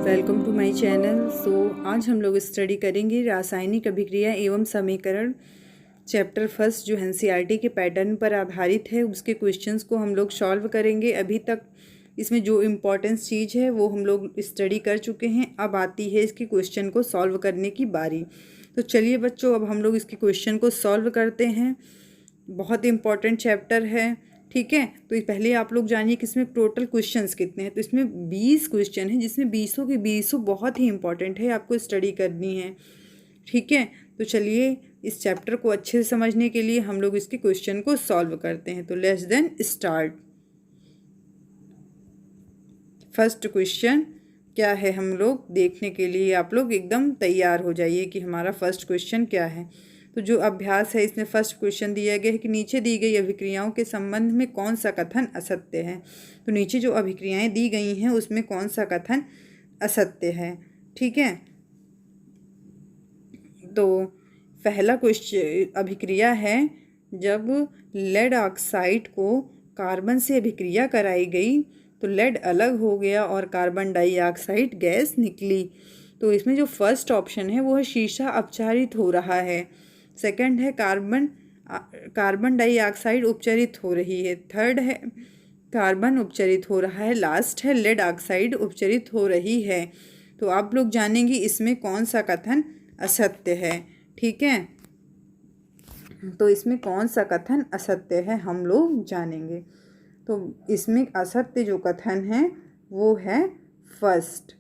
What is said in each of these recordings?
Welcome to my channel. आज हम लोग स्टडी करेंगे रासायनिक अभिक्रिया एवं समीकरण चैप्टर फर्स्ट, जो एनसीईआरटी के पैटर्न पर आधारित है। उसके क्वेश्चंस को हम लोग सॉल्व करेंगे। अभी तक इसमें जो इम्पोर्टेंस चीज़ है वो हम लोग स्टडी कर चुके हैं। अब आती है इसके क्वेश्चन को सॉल्व करने की बारी। तो चलिए बच्चों, अब हम लोग इसके क्वेश्चन को सॉल्व करते हैं। बहुत इम्पॉर्टेंट चैप्टर है, ठीक है। तो पहले आप लोग जानिए कि इसमें टोटल क्वेश्चंस कितने हैं। तो इसमें 20 क्वेश्चन हैं, जिसमें 20 के 20 बहुत ही इंपॉर्टेंट है, आपको स्टडी करनी है, ठीक है। तो चलिए इस चैप्टर को अच्छे से समझने के लिए हम लोग इसके क्वेश्चन को सॉल्व करते हैं। तो let's then start. First question क्या है, हम लोग देखने के लिए आप लोग एकदम तैयार हो जाइए कि हमारा फर्स्ट क्वेश्चन क्या है। तो जो अभ्यास है, इसमें फर्स्ट क्वेश्चन दिया गया है कि नीचे दी गई अभिक्रियाओं के संबंध में कौन सा कथन असत्य है। तो नीचे जो अभिक्रियाएं दी गई हैं उसमें कौन सा कथन असत्य है, ठीक है। तो पहला क्वेश्चन अभिक्रिया है, जब लेड ऑक्साइड को कार्बन से अभिक्रिया कराई गई तो लेड अलग हो गया और कार्बन डाइऑक्साइड गैस निकली। तो इसमें जो फर्स्ट ऑप्शन है वो है शीशा अपचारित हो रहा है। सेकंड है कार्बन डाइऑक्साइड उपचरित हो रही है। थर्ड है कार्बन उपचरित हो रहा है। लास्ट है लेड ऑक्साइड उपचरित हो रही है। तो आप लोग जानेंगे इसमें कौन सा कथन असत्य है, ठीक है। तो इसमें कौन सा कथन असत्य है हम लोग जानेंगे। तो इसमें असत्य जो कथन है वो है फर्स्ट,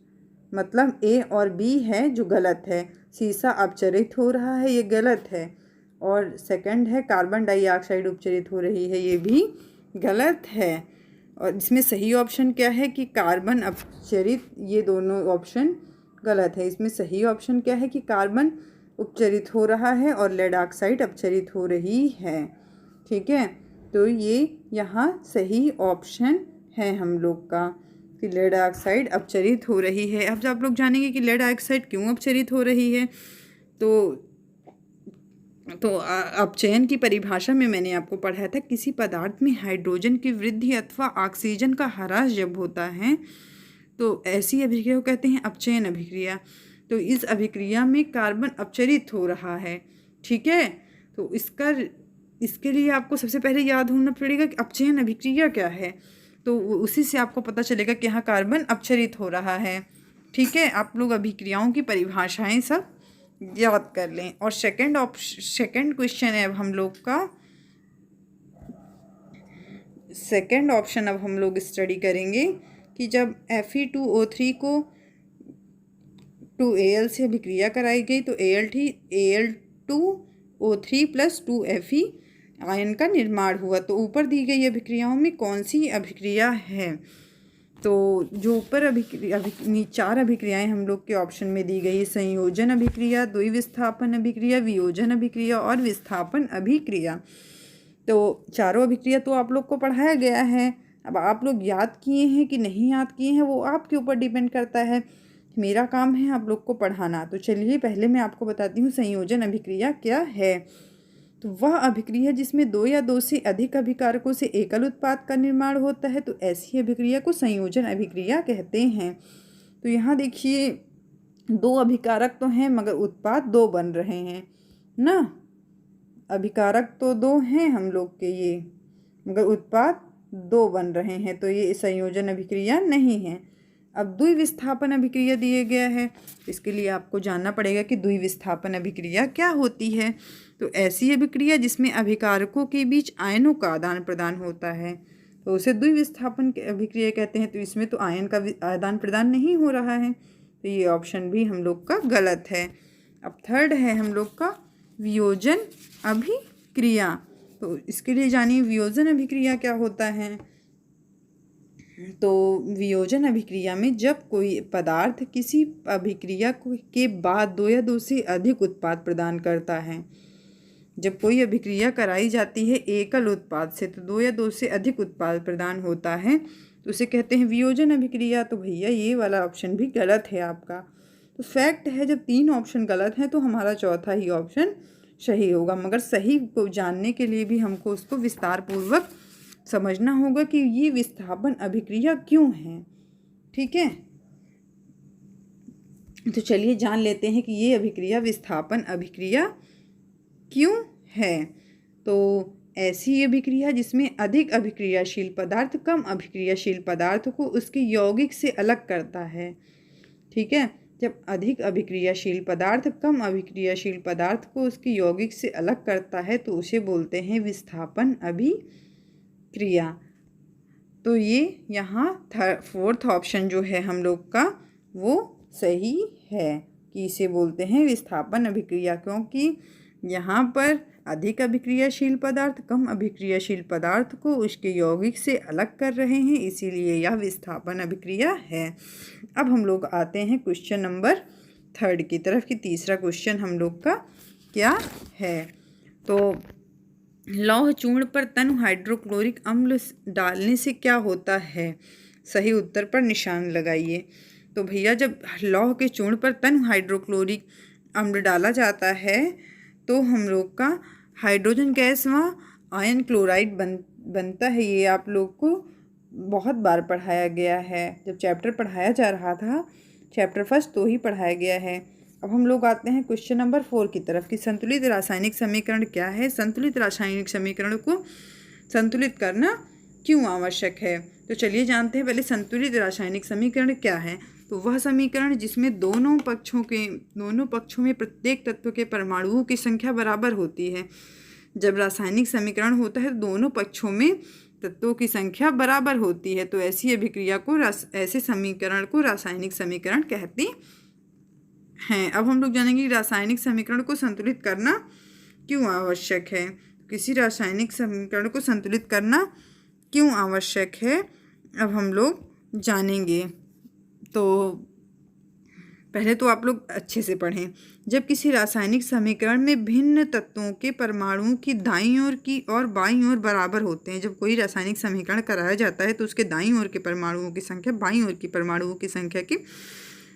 मतलब ए और बी है जो गलत है। शीशा अपचरित हो रहा है, ये गलत है। और सेकंड है कार्बन डाइऑक्साइड उपचरित हो रही है, ये भी गलत है। और इसमें सही ऑप्शन क्या है कि कार्बन अपचरित, ये दोनों ऑप्शन गलत है। इसमें सही ऑप्शन क्या है कि कार्बन उपचरित हो रहा है और लेड ऑक्साइड अपचरित हो रही है, ठीक है। तो ये यहाँ सही ऑप्शन है हम लोग का कि लेड ऑक्साइड अपचरित हो रही है। अब आप लोग जानेंगे कि लेड ऑक्साइड क्यों अपचरित हो रही है। तो अपचयन की परिभाषा में मैंने आपको पढ़ाया था, किसी पदार्थ में हाइड्रोजन की वृद्धि अथवा ऑक्सीजन का ह्रास जब होता है तो ऐसी अभिक्रिया को कहते हैं अपचयन अभिक्रिया। तो इस अभिक्रिया में कार्बन अपचरित हो रहा है, ठीक है। तो इसके लिए आपको सबसे पहले याद होना पड़ेगा कि अपचयन अभिक्रिया क्या है। तो उसी से आपको पता चलेगा कि यहाँ कार्बन अपचरित हो रहा है, ठीक है। आप लोग अभिक्रियाओं की परिभाषाएं सब याद कर लें। और सेकंड क्वेश्चन है अब हम लोग का, सेकंड ऑप्शन अब हम लोग स्टडी करेंगे कि जब Fe2O3 को 2Al से अभिक्रिया कराई गई तो Al2O3 + 2Fe आयन का निर्माण हुआ। तो ऊपर दी गई अभिक्रियाओं में कौन सी अभिक्रिया है। तो जो ऊपर चार अभिक्रियाएं हम लोग के ऑप्शन में दी गई, संयोजन अभिक्रिया, द्विविस्थापन अभिक्रिया, वियोजन अभिक्रिया और विस्थापन अभिक्रिया। तो चारों अभिक्रिया तो आप लोग को पढ़ाया गया है। अब आप लोग याद किए हैं कि नहीं याद किए हैं वो आपके ऊपर डिपेंड करता है। मेरा काम है आप लोग को पढ़ाना। तो चलिए पहले मैं आपको बताती हूँ संयोजन अभिक्रिया क्या है। तो वह अभिक्रिया जिसमें दो या दो से अधिक अभिकारकों से एकल उत्पाद का निर्माण होता है, तो ऐसी अभिक्रिया को संयोजन अभिक्रिया कहते हैं। तो यहाँ देखिए, दो अभिकारक तो हैं मगर उत्पाद दो बन रहे हैं ना। अभिकारक तो दो हैं हम लोग के ये, मगर उत्पाद दो बन रहे हैं, तो ये संयोजन अभिक्रिया नहीं है। अब द्विविस्थापन अभिक्रिया दिया गया है, इसके लिए आपको जानना पड़ेगा कि द्विविस्थापन अभिक्रिया क्या होती है। तो ऐसी अभिक्रिया जिसमें अभिकारकों के बीच आयनों का आदान प्रदान होता है, तो उसे द्विविस्थापन अभिक्रिया कहते हैं। तो इसमें तो आयन का आदान प्रदान नहीं हो रहा है, तो ये ऑप्शन भी हम लोग का गलत है। अब थर्ड है हम लोग का वियोजन अभिक्रिया। तो इसके लिए जानिए वियोजन अभिक्रिया क्या होता है। तो वियोजन अभिक्रिया में जब कोई पदार्थ किसी अभिक्रिया के बाद दो या दो से अधिक उत्पाद प्रदान करता है, जब कोई अभिक्रिया कराई जाती है एकल उत्पाद से तो दो या दो से अधिक उत्पाद प्रदान होता है, तो उसे कहते हैं वियोजन अभिक्रिया। तो भैया ये वाला ऑप्शन भी गलत है आपका। तो फैक्ट है, जब तीन ऑप्शन गलत हैं तो हमारा चौथा ही ऑप्शन सही होगा। मगर सही को जानने के लिए भी हमको उसको विस्तार पूर्वक समझना होगा कि ये विस्थापन अभिक्रिया क्यों है, ठीक है। तो चलिए जान लेते हैं कि ये अभिक्रिया विस्थापन अभिक्रिया क्यों है। तो ऐसी अभिक्रिया जिसमें अधिक अभिक्रियाशील पदार्थ कम अभिक्रियाशील पदार्थ को उसके यौगिक से अलग करता है। ठीक है, जब अधिक अभिक्रियाशील पदार्थ कम अभिक्रियाशील पदार्थ को उसके यौगिक से अलग करता है तो उसे बोलते हैं विस्थापन अभिक्रिया। तो ये यहाँ फोर्थ ऑप्शन जो है हम लोग का वो सही है कि इसे बोलते हैं विस्थापन अभिक्रिया, क्योंकि यहाँ पर अधिक अभिक्रियाशील पदार्थ कम अभिक्रियाशील पदार्थ को उसके यौगिक से अलग कर रहे हैं, इसीलिए यह विस्थापन अभिक्रिया है। अब हम लोग आते हैं क्वेश्चन नंबर 3 की तरफ कि तीसरा क्वेश्चन हम लोग का क्या है। तो लौह चूर्ण पर तनु हाइड्रोक्लोरिक अम्ल डालने से क्या होता है, सही उत्तर पर निशान लगाइए। तो भैया जब लौह के चूर्ण पर तनु हाइड्रोक्लोरिक अम्ल डाला जाता है तो हम लोग का हाइड्रोजन गैस व आयन क्लोराइड बनता है। ये आप लोग को बहुत बार पढ़ाया गया है, जब चैप्टर पढ़ाया जा रहा था चैप्टर फर्स्ट तो ही पढ़ाया गया है। अब हम लोग आते हैं क्वेश्चन नंबर 4 की तरफ कि संतुलित रासायनिक समीकरण क्या है, संतुलित रासायनिक समीकरण को संतुलित करना क्यों आवश्यक है। तो चलिए जानते हैं पहले संतुलित रासायनिक समीकरण क्या है। तो वह समीकरण जिसमें दोनों पक्षों में प्रत्येक तत्व के परमाणुओं की संख्या बराबर होती है। जब रासायनिक समीकरण होता है तो दोनों पक्षों में तत्वों की संख्या बराबर होती है, तो ऐसी अभिक्रिया को ऐसे समीकरण को रासायनिक समीकरण कहते हैं। अब हम लोग जानेंगे रासायनिक समीकरण को संतुलित करना क्यों आवश्यक है। किसी रासायनिक समीकरण को संतुलित करना क्यों आवश्यक है अब हम लोग जानेंगे। तो पहले तो आप लोग अच्छे से पढ़ें। जब किसी रासायनिक समीकरण में भिन्न तत्वों के परमाणुओं की दाईं ओर की और बाईं ओर बराबर होते हैं, जब कोई रासायनिक समीकरण कराया जाता है तो उसके दाईं ओर के परमाणुओं की संख्या बाईं ओर की परमाणुओं की संख्या के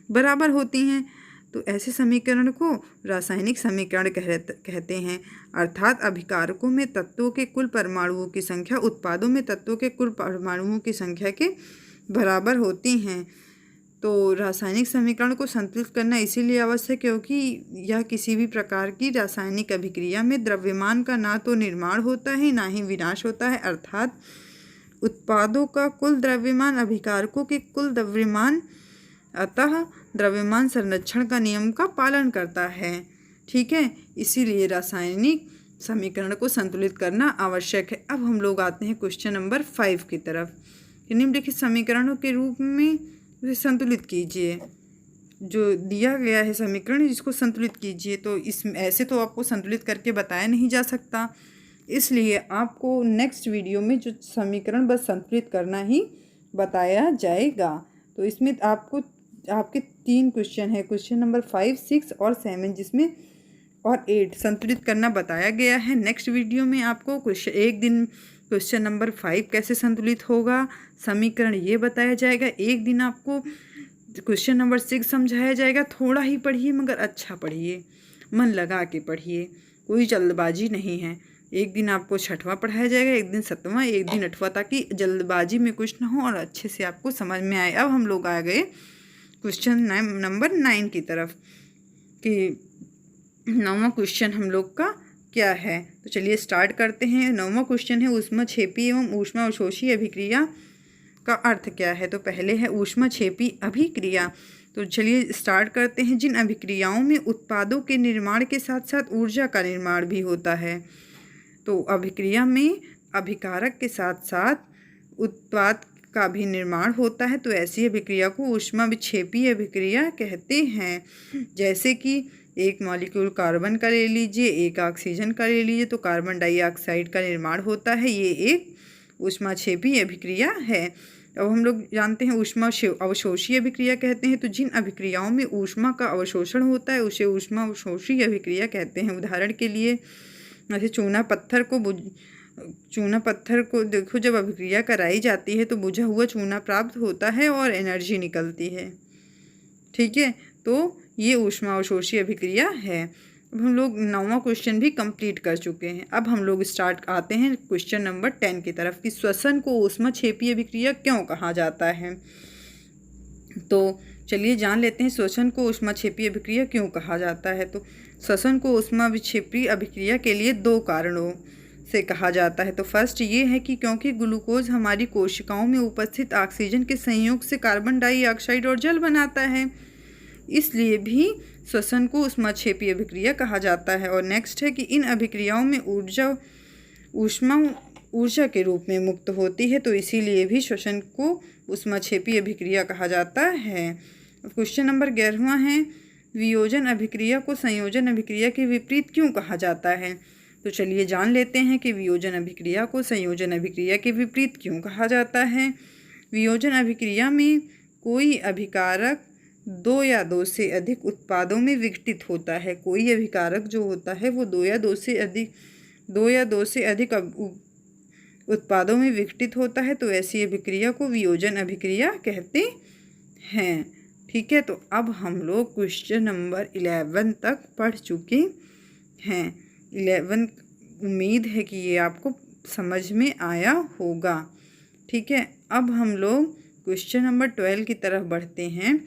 बराबर होती हैं, तो ऐसे समीकरण को रासायनिक समीकरण कहते हैं। अर्थात अभिकारकों में तत्वों के कुल परमाणुओं की संख्या उत्पादों में तत्वों के कुल परमाणुओं की संख्या के बराबर होती हैं। तो रासायनिक समीकरण को संतुलित करना इसीलिए आवश्यक है क्योंकि यह किसी भी प्रकार की रासायनिक अभिक्रिया में द्रव्यमान का ना तो निर्माण होता है ना ही विनाश होता है। अर्थात उत्पादों का कुल द्रव्यमान अभिकारकों के कुल द्रव्यमान, अतः द्रव्यमान संरक्षण का नियम का पालन करता है। ठीक है, इसीलिए रासायनिक समीकरण को संतुलित करना आवश्यक है। अब हम लोग आते हैं क्वेश्चन नंबर 5 की तरफ। निम्नलिखित समीकरणों के रूप में उसे संतुलित कीजिए। जो दिया गया है समीकरण जिसको संतुलित कीजिए, तो इस ऐसे तो आपको संतुलित करके बताया नहीं जा सकता, इसलिए आपको नेक्स्ट वीडियो में जो समीकरण बस संतुलित करना ही बताया जाएगा। तो इसमें आपके 3 क्वेश्चन है, क्वेश्चन नंबर 5, 6 और 7 जिसमें और 8 संतुलित करना बताया गया है। नेक्स्ट वीडियो में आपको एक दिन क्वेश्चन नंबर 5 कैसे संतुलित होगा समीकरण ये बताया जाएगा, एक दिन आपको क्वेश्चन नंबर 6 समझाया जाएगा। थोड़ा ही पढ़िए मगर अच्छा पढ़िए, मन लगा के पढ़िए, कोई जल्दबाजी नहीं है। एक दिन आपको 6वां पढ़ाया जाएगा, एक दिन 7वां, एक दिन 8वां, ताकि जल्दबाजी में कुछ ना हो और अच्छे से आपको समझ में आए। अब हम लोग आ गए क्वेश्चन नंबर 9 की तरफ कि 9वां क्वेश्चन हम लोग का क्या है। तो चलिए स्टार्ट करते हैं। 9वां क्वेश्चन है ऊष्माक्षेपी एवं ऊष्मा अवशोषी अभिक्रिया का अर्थ क्या है। तो पहले है ऊष्माक्षेपी अभिक्रिया। तो चलिए स्टार्ट करते हैं। जिन अभिक्रियाओं में उत्पादों के निर्माण के साथ साथ ऊर्जा का निर्माण भी होता है, तो अभिक्रिया में अभिकारक के साथ साथ उत्पाद का भी निर्माण होता है, तो ऐसी अभिक्रिया को ऊष्माक्षेपी अभिक्रिया कहते हैं। जैसे कि एक मॉलिक्यूल कार्बन का ले लीजिए, एक ऑक्सीजन का ले लीजिए, तो कार्बन डाइऑक्साइड का निर्माण होता है, ये एक ऊष्माक्षेपी अभिक्रिया है। अब हम लोग जानते हैं ऊष्मा अवशोषी अभिक्रिया कहते हैं। तो जिन अभिक्रियाओं में ऊष्मा का अवशोषण होता है उसे ऊष्मा अवशोषी अभिक्रिया कहते हैं। उदाहरण के लिए जैसे चूना पत्थर को देखो, जब अभिक्रिया कराई जाती है तो बुझा हुआ चूना प्राप्त होता है और एनर्जी निकलती है। ठीक है, तो ये ऊष्मा अवशोषी अभिक्रिया है। अब हम लोग 9वां क्वेश्चन भी कंप्लीट कर चुके हैं। अब हम लोग स्टार्ट आते हैं क्वेश्चन नंबर 10 की तरफ कि श्वसन को ऊष्माक्षेपी अभिक्रिया क्यों कहा जाता है। तो चलिए जान लेते हैं श्वसन को ऊष्माक्षेपी अभिक्रिया क्यों कहा जाता है। तो श्वसन को ऊष्माक्षेपी अभिक्रिया के लिए 2 कारणों से कहा जाता है। तो फर्स्ट ये है कि क्योंकि ग्लूकोज हमारी कोशिकाओं में उपस्थित ऑक्सीजन के संयोग से कार्बन डाइऑक्साइड और जल बनाता है, इसलिए भी श्वसन को ऊष्माक्षेपी अभिक्रिया कहा जाता है। और नेक्स्ट है कि इन अभिक्रियाओं में ऊर्जा के रूप में मुक्त होती है, तो इसीलिए भी श्वसन को ऊष्माक्षेपी अभिक्रिया कहा जाता है। क्वेश्चन नंबर 11वां है, वियोजन अभिक्रिया को संयोजन अभिक्रिया के विपरीत क्यों कहा जाता है। तो चलिए जान लेते हैं कि वियोजन अभिक्रिया को संयोजन अभिक्रिया के विपरीत क्यों कहा जाता है। वियोजन अभिक्रिया में कोई अभिकारक 2 या 2 से अधिक उत्पादों में विघटित होता है। कोई अभिकारक जो होता है वो 2 या 2 से अधिक उत्पादों में विघटित होता है, तो ऐसी अभिक्रिया को वियोजन अभिक्रिया कहते हैं। ठीक है, तो अब हम लोग क्वेश्चन नंबर 11 तक पढ़ चुके हैं। 11 उम्मीद है कि ये आपको समझ में आया होगा। ठीक है, अब हम लोग क्वेश्चन नंबर 12 की तरफ बढ़ते हैं।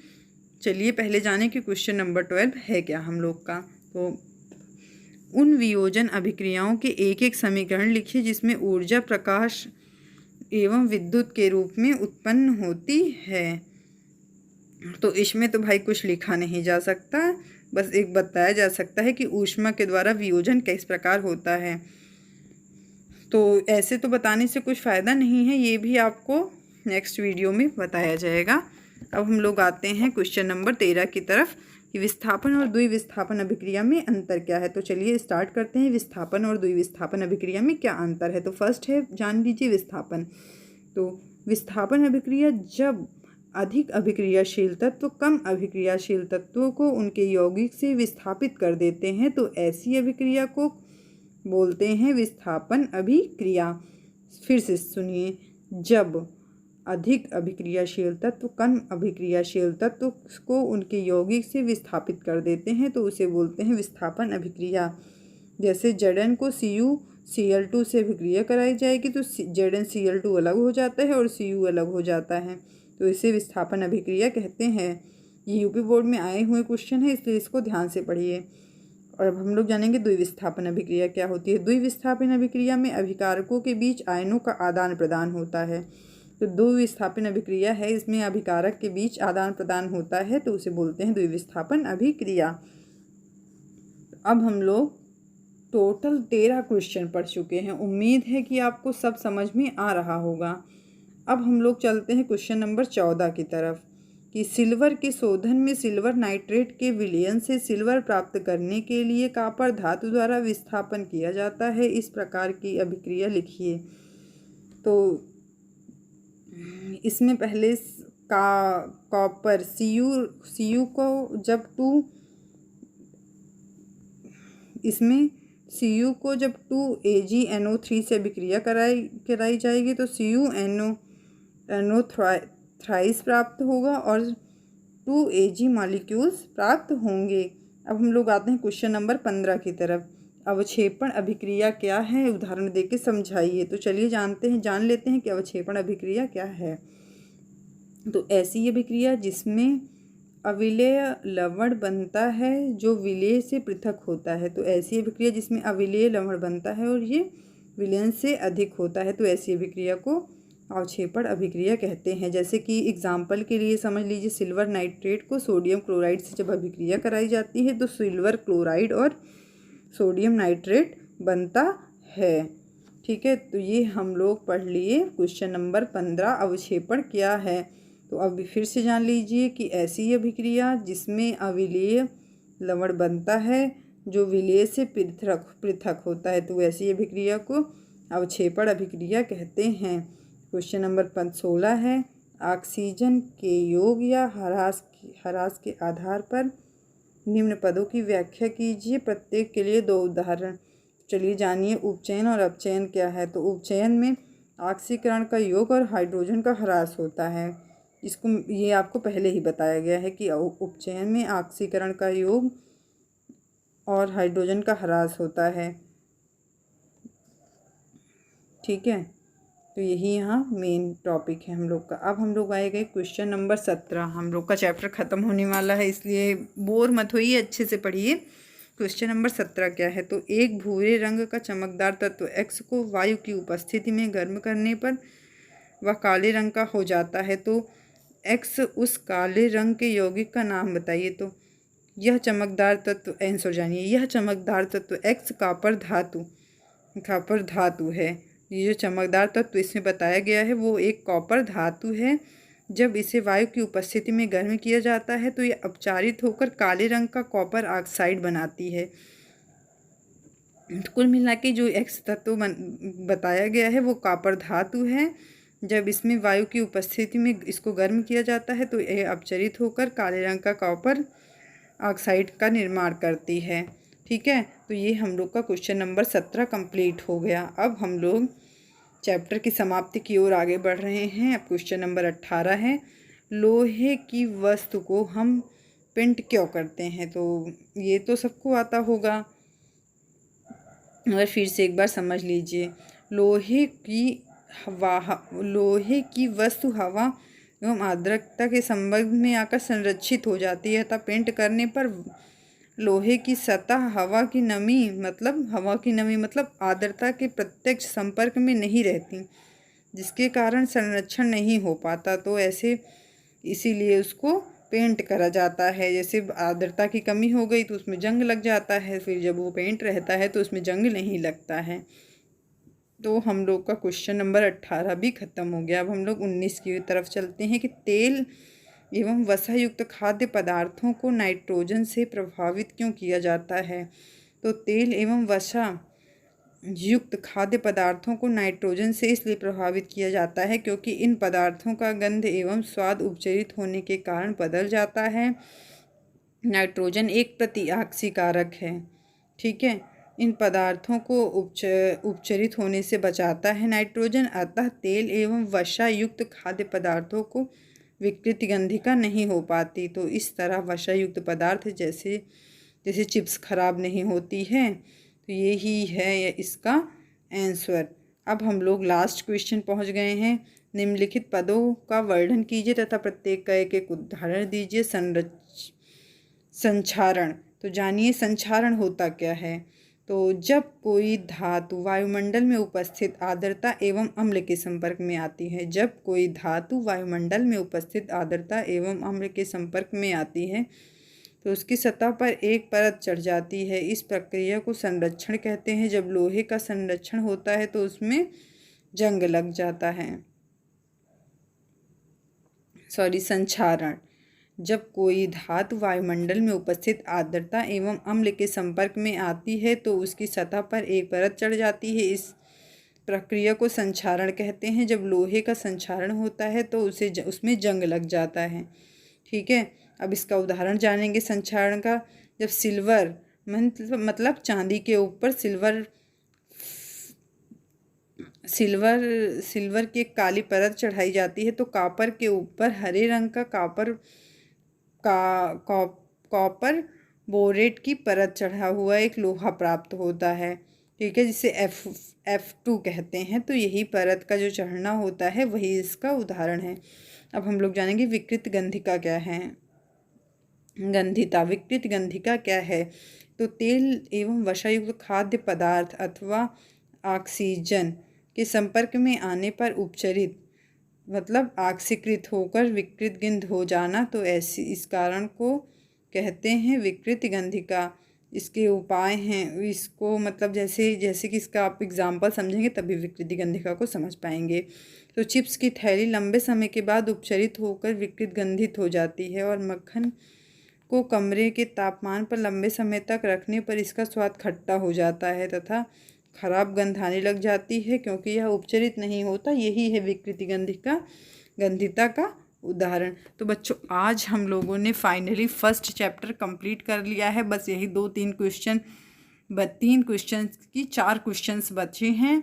चलिए पहले जाने कि क्वेश्चन नंबर 12 है क्या हम लोग का। तो उन वियोजन अभिक्रियाओं के एक एक समीकरण लिखिए जिसमें ऊर्जा प्रकाश एवं विद्युत के रूप में उत्पन्न होती है। तो इसमें तो भाई कुछ लिखा नहीं जा सकता, बस एक बताया जा सकता है कि ऊष्मा के द्वारा वियोजन किस प्रकार होता है। तो ऐसे तो बताने से कुछ फ़ायदा नहीं है, ये भी आपको नेक्स्ट वीडियो में बताया जाएगा। अब हम लोग आते हैं क्वेश्चन नंबर 13 की तरफ कि विस्थापन और द्विविस्थापन अभिक्रिया में अंतर क्या है। तो चलिए स्टार्ट करते हैं, विस्थापन और द्विविस्थापन अभिक्रिया में क्या अंतर है। तो फर्स्ट है, जान लीजिए विस्थापन। तो विस्थापन अभिक्रिया जब अधिक अभिक्रियाशील तत्व कम अभिक्रियाशील तत्वों को उनके यौगिक से विस्थापित कर देते हैं, तो ऐसी अभिक्रिया को बोलते हैं विस्थापन अभिक्रिया। फिर से सुनिए, जब अधिक अभिक्रियाशील तत्व कम अभिक्रियाशील तत्व को उनके यौगिक से विस्थापित कर देते हैं, तो उसे बोलते हैं विस्थापन अभिक्रिया। जैसे Zn को CuCl2 से अभिक्रिया कराई जाएगी तो ZnCl2 अलग हो जाता है और Cu अलग हो जाता है, तो इसे विस्थापन अभिक्रिया कहते हैं। ये यूपी बोर्ड में आए हुए क्वेश्चन है, इसलिए इसको ध्यान से पढ़िए। और अब हम लोग जानेंगे द्विविस्थापन अभिक्रिया क्या होती है। द्विविस्थापन अभिक्रिया में अभिकारकों के बीच आयनों का आदान प्रदान होता है। तो द्विविस्थापन अभिक्रिया है, इसमें अभिकारक के बीच आदान प्रदान होता है, तो उसे बोलते हैं द्विविस्थापन अभिक्रिया। अब हम लोग टोटल 13 क्वेश्चन पढ़ चुके हैं। उम्मीद है कि आपको सब समझ में आ रहा होगा। अब हम लोग चलते हैं क्वेश्चन नंबर 14 की तरफ कि सिल्वर के शोधन में सिल्वर नाइट्रेट के विलयन से सिल्वर प्राप्त करने के लिए कॉपर धातु द्वारा विस्थापन किया जाता है। इस प्रकार की अभिक्रिया लिखिए। तो इसमें पहले कॉपर Cu को जब इसमें Cu को जब 2AgNO3 से अभिक्रिया कराई जाएगी तो CuNO थ्राइस प्राप्त होगा और 2Ag मॉलिक्यूल्स प्राप्त होंगे। अब हम लोग आते हैं क्वेश्चन नंबर 15 की तरफ। अवक्षेपण अभिक्रिया क्या है, उदाहरण देके समझाइए। तो चलिए जान लेते हैं कि अवक्षेपण अभिक्रिया क्या है। तो ऐसी अभिक्रिया जिसमें अविलेय लवण बनता है जो विलेय से पृथक होता है। तो ऐसी अभिक्रिया जिसमें अविलेय लवण बनता है और ये विलयन से अधिक होता है, तो ऐसी अभिक्रिया को अवक्षेपण अभिक्रिया कहते हैं। जैसे कि एग्जाम्पल के लिए समझ लीजिए, सिल्वर नाइट्रेट को सोडियम क्लोराइड से जब अभिक्रिया कराई जाती है तो सिल्वर क्लोराइड और सोडियम नाइट्रेट बनता है। ठीक है, तो ये हम लोग पढ़ लिए क्वेश्चन नंबर 15 अवक्षेपण क्या है। तो अब फिर से जान लीजिए कि ऐसी अभिक्रिया जिसमें अविलेय लवण बनता है जो विलेय से पृथक होता है, तो ऐसी अभिक्रिया को अवक्षेपण अभिक्रिया कहते हैं। क्वेश्चन नंबर 16 है, ऑक्सीजन के योग या ह्रास के आधार पर निम्न पदों की व्याख्या कीजिए। प्रत्येक के लिए 2 उदाहरण। चलिए जानिए उपचयन और अपचयन क्या है। तो उपचयन में ऑक्सीकरण का योग और हाइड्रोजन का ह्रास होता है। ये आपको पहले ही बताया गया है कि उपचयन में ऑक्सीकरण का योग और हाइड्रोजन का ह्रास होता है। ठीक है, तो यही यहाँ मेन टॉपिक है हम लोग का। अब हम लोग आए गए क्वेश्चन नंबर 17। हम लोग का चैप्टर ख़त्म होने वाला है, इसलिए बोर मत होइए, अच्छे से पढ़िए। क्वेश्चन नंबर 17 क्या है, तो एक भूरे रंग का चमकदार तत्व एक्स को वायु की उपस्थिति में गर्म करने पर वह काले रंग का हो जाता है, तो एक्स उस काले रंग के यौगिक का नाम बताइए। तो यह चमकदार तत्व आंसर जानिए। यह चमकदार तत्व एक्स कॉपर धातु है। ये जो चमकदार तत्व इसमें बताया गया है वो एक कॉपर धातु है। जब इसे वायु की उपस्थिति में गर्म किया जाता है तो ये अपचारित होकर काले रंग का कॉपर ऑक्साइड बनाती है। कुल मिला के जो एक्स तत्व बताया गया है वो कॉपर धातु है। जब इसमें वायु की उपस्थिति में इसको गर्म किया जाता है तो यह अपचारित होकर काले रंग का कॉपर ऑक्साइड का निर्माण करती है। ठीक है, तो ये हम लोग का क्वेश्चन नंबर 17 कंप्लीट हो गया। अब हम लोग चैप्टर की समाप्ति की ओर आगे बढ़ रहे हैं। अब क्वेश्चन नंबर 18 है, लोहे की वस्तु को हम पेंट क्यों करते हैं। तो ये तो सबको आता होगा, मगर फिर से एक बार समझ लीजिए। लोहे की वस्तु हवा एवं आर्द्रता के संपर्क में आकर संरक्षित हो जाती है तथा पेंट करने पर लोहे की सतह हवा की नमी मतलब आर्द्रता के प्रत्यक्ष संपर्क में नहीं रहती, जिसके कारण संरक्षण नहीं हो पाता। तो ऐसे इसीलिए उसको पेंट करा जाता है। जैसे आर्द्रता की कमी हो गई तो उसमें जंग लग जाता है, फिर जब वो पेंट रहता है तो उसमें जंग नहीं लगता है। तो हम लोग का क्वेश्चन नंबर 18 भी ख़त्म हो गया। अब हम लोग 19 की तरफ चलते हैं कि तेल एवं वसा युक्त खाद्य पदार्थों को नाइट्रोजन से प्रभावित क्यों किया जाता है। तो तेल एवं वसा युक्त खाद्य पदार्थों को नाइट्रोजन से इसलिए प्रभावित किया जाता है क्योंकि इन पदार्थों का गंध एवं स्वाद उपचरित होने के कारण बदल जाता है। नाइट्रोजन एक प्रतिऑक्सी कारक है। ठीक है, इन पदार्थों को उपचरित होने से बचाता है नाइट्रोजन। अतः तेल एवं वसा युक्त खाद्य पदार्थों को विकृति गंधिका नहीं हो पाती। तो इस तरह वसा युक्त पदार्थ जैसे चिप्स खराब नहीं होती है। तो यही है इसका आंसर। अब हम लोग लास्ट क्वेश्चन पहुंच गए हैं। निम्नलिखित पदों का वर्णन कीजिए तथा प्रत्येक का एक एक उदाहरण दीजिए। संक्षारण, तो जानिए संक्षारण होता क्या है। तो जब कोई धातु वायुमंडल में उपस्थित आर्द्रता एवं अम्ल के संपर्क में आती है, जब कोई धातु वायुमंडल में उपस्थित आर्द्रता एवं अम्ल के संपर्क में आती है तो उसकी सतह पर एक परत चढ़ जाती है। इस प्रक्रिया को संरक्षण कहते हैं। जब लोहे का संरक्षण होता है तो उसमें जंग लग जाता है। संक्षारण, जब कोई धातु वायुमंडल में उपस्थित आर्द्रता एवं अम्ल के संपर्क में आती है तो उसकी सतह पर एक परत चढ़ जाती है। इस प्रक्रिया को संक्षारण कहते हैं। जब लोहे का संक्षारण होता है तो उसमें जंग लग जाता है। ठीक है, अब इसका उदाहरण जानेंगे संक्षारण का। जब सिल्वर मतलब चांदी के ऊपर सिल्वर की एक काली परत चढ़ाई जाती है तो कॉपर के ऊपर हरे रंग का कॉपर बोरेट की परत चढ़ा हुआ एक लोहा प्राप्त होता है। ठीक है, जिसे F2 कहते हैं। तो यही परत का जो चढ़ना होता है वही इसका उदाहरण है। अब हम लोग जानेंगे विकृत गंधिका क्या है। विकृत गंधिका क्या है। तो तेल एवं वसायुक्त खाद्य पदार्थ अथवा ऑक्सीजन के संपर्क में आने पर उपचरित मतलब ऑक्सीकृत होकर विकृत गंध हो जाना, तो इस कारण को कहते हैं विकृत गंधिका। इसके उपाय हैं, इसको मतलब जैसे कि इसका आप एग्जाम्पल समझेंगे तभी विकृत गंधिका को समझ पाएंगे। तो चिप्स की थैली लंबे समय के बाद उपचरित होकर विकृत गंधित हो जाती है और मक्खन को कमरे के तापमान पर लंबे समय तक रखने पर इसका स्वाद खट्टा हो जाता है तथा खराब गंध आने लग जाती है क्योंकि यह उपचरित नहीं होता। यही है विकृत गंधिता का उदाहरण। तो बच्चों, आज हम लोगों ने फाइनली फर्स्ट चैप्टर कंप्लीट कर लिया है। बस यही 3 क्वेश्चन की 4 क्वेश्चंस बचे हैं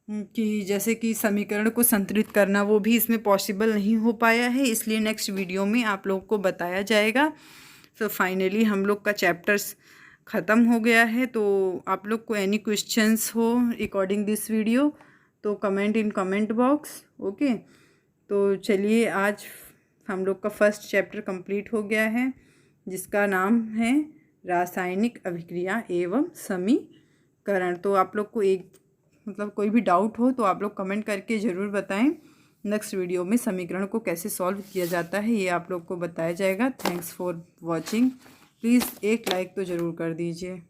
कि जैसे कि समीकरण को संतुलित करना, वो भी इसमें पॉसिबल नहीं हो पाया है, इसलिए नेक्स्ट वीडियो में आप लोग को बताया जाएगा। तो फाइनली हम लोग का चैप्टर्स ख़त्म हो गया है। तो आप लोग को एनी क्वेश्चंस हो रिकॉर्डिंग दिस वीडियो तो comment in comment box. Okay, तो चलिए आज हम लोग का फर्स्ट चैप्टर कंप्लीट हो गया है, जिसका नाम है रासायनिक अभिक्रिया एवं समीकरण। तो आप लोग को कोई भी डाउट हो तो आप लोग कमेंट करके ज़रूर बताएं। नेक्स्ट वीडियो में समीकरण को कैसे सॉल्व किया जाता है ये आप लोग को बताया जाएगा। Thanks for watching. प्लीज़ एक लाइक तो ज़रूर कर दीजिए।